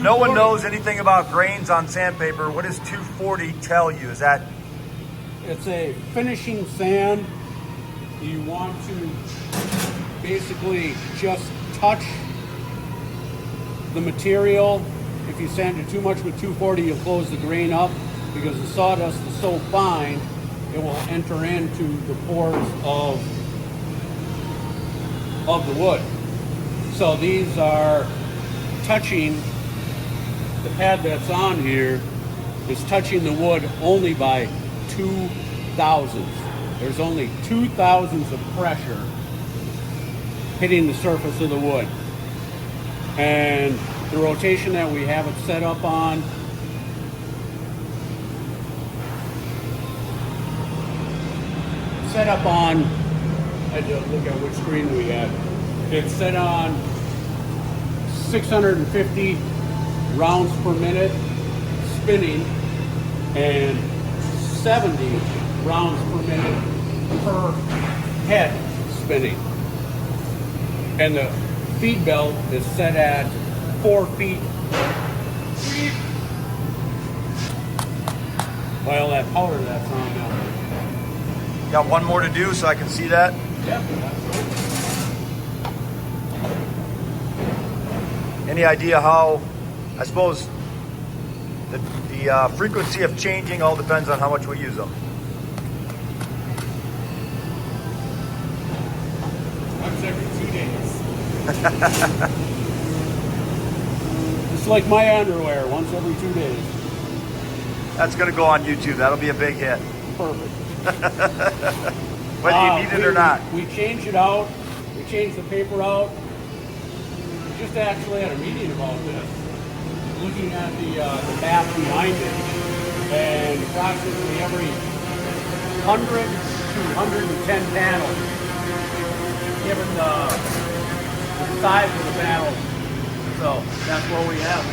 no one knows anything about grains on sandpaper, what does 240 tell you? Is that? It's a finishing sand. You want to basically just touch the material. If you sand it too much with 240, you'll close the grain up because the sawdust is so fine, it will enter into the pores of the wood. So these are touching, the pad that's on here is touching the wood only by 2 thousandths. There's only 2 thousandths of pressure hitting the surface of the wood. And the rotation that we have it set up on, I had to look at which screen we had. It's set on 650 rounds per minute spinning and 70 rounds per minute per head spinning. And the feed belt is set at 4 feet. While that powder that's on now. Got one more to do so I can see that? Yep. Any idea how, I suppose, the frequency of changing all depends on how much we use them. Once every 2 days. It's like my underwear, once every 2 days. That's gonna go on YouTube. That'll be a big hit. Perfect. Whether you need it or not. We changed it out. We changed the paper out. We just actually had a meeting about this. Looking at the map behind it, and approximately every 100 to 110 panels, given the size of the panel. So that's what we have.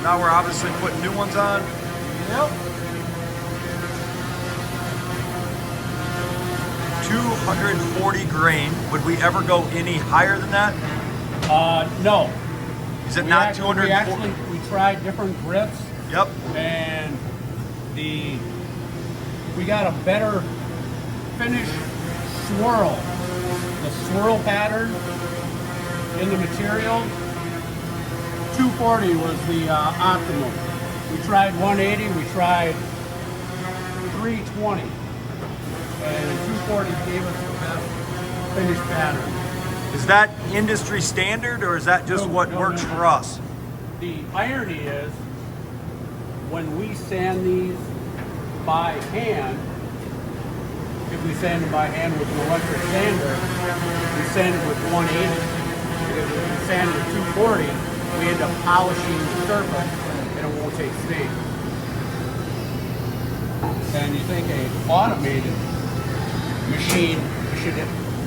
Now we're obviously putting new ones on. Yep. 240 grain. Would we ever go any higher than that? No. Is it not 240? We tried different grips. Yep. And we got a better finish swirl. The swirl pattern in the material. 240 was the optimum. We tried 180, we tried 320, and 240 gave us the best finish pattern. Is that industry standard, or is that just what works for us? The irony is, when we sand these by hand, if we sand them by hand with an electric sander, we sand it with 180. If we sand it with 240, we end up polishing the surface and it won't take stain. And you think an automated machine should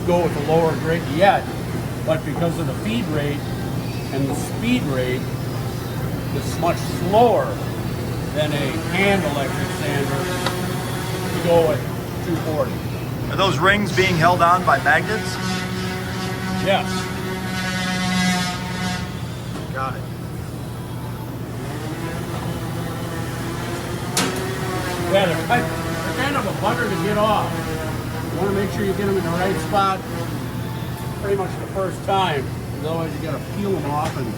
go with a lower grit yet, but because of the feed rate and the speed rate, it's much slower than a hand electric sander to go with 240. Are those rings being held on by magnets? Yes. Got it. Yeah, they're kind of a bugger to get off. You want to make sure you get them in the right spot pretty much the first time. Otherwise you got to peel them off, and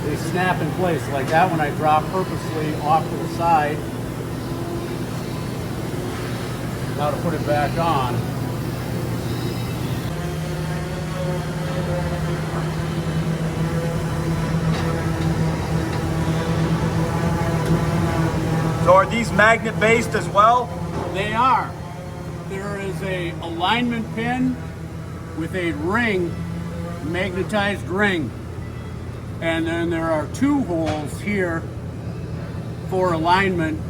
they snap in place. Like that one I dropped purposely off to the side. Now to put it back on. So are these magnet based as well? They are. There is a alignment pin with a ring, magnetized ring. And then there are 2 holes here for alignment.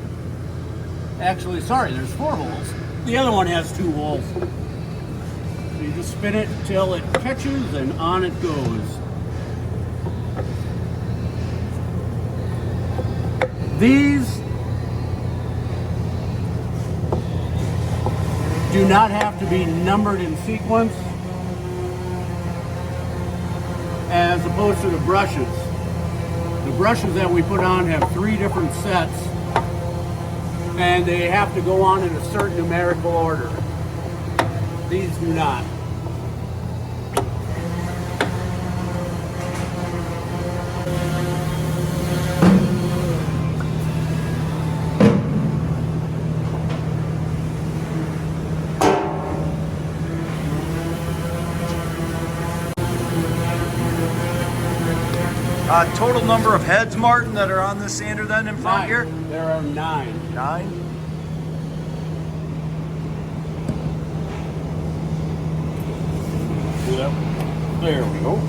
Actually, sorry, there's 4 holes. The other one has 2 holes. So you just spin it until it catches and on it goes. These do do not have to be numbered in sequence, as opposed to the brushes. The brushes that we put on have 3 different sets, and they have to go on in a certain numerical order. These do not. Total number of heads, Martin, that are on this sander then in front 9. here? There are 9. 9? Yep. There we go.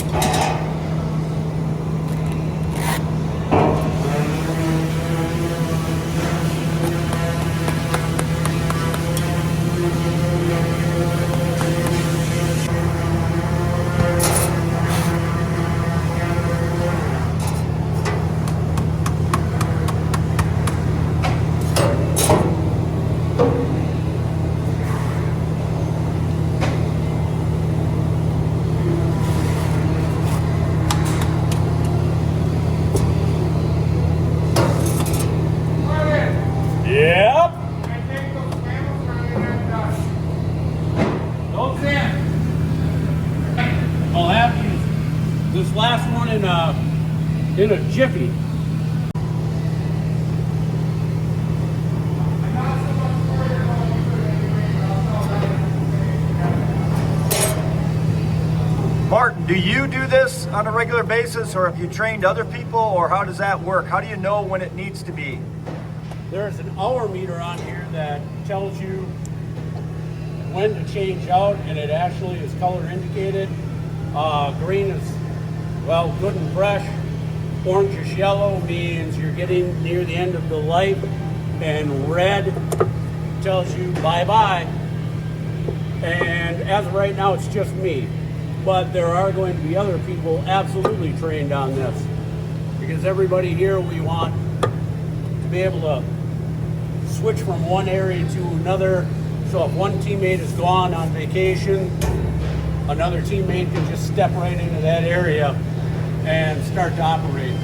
Yep. Those in. I'll have you this last one in a jiffy. Martin, do you do this on a regular basis, or have you trained other people, or how does that work? How do you know when it needs to be? There's an hour meter on here that tells you when to change out, and it actually is color indicated. Green is, well, good and fresh. Orangish yellow means you're getting near the end of the life, and red tells you bye-bye. And as of right now, it's just me. But there are going to be other people absolutely trained on this, because everybody here, we want to be able to switch from one area to another. So if one teammate is gone on vacation, another teammate can just step right into that area and start to operate.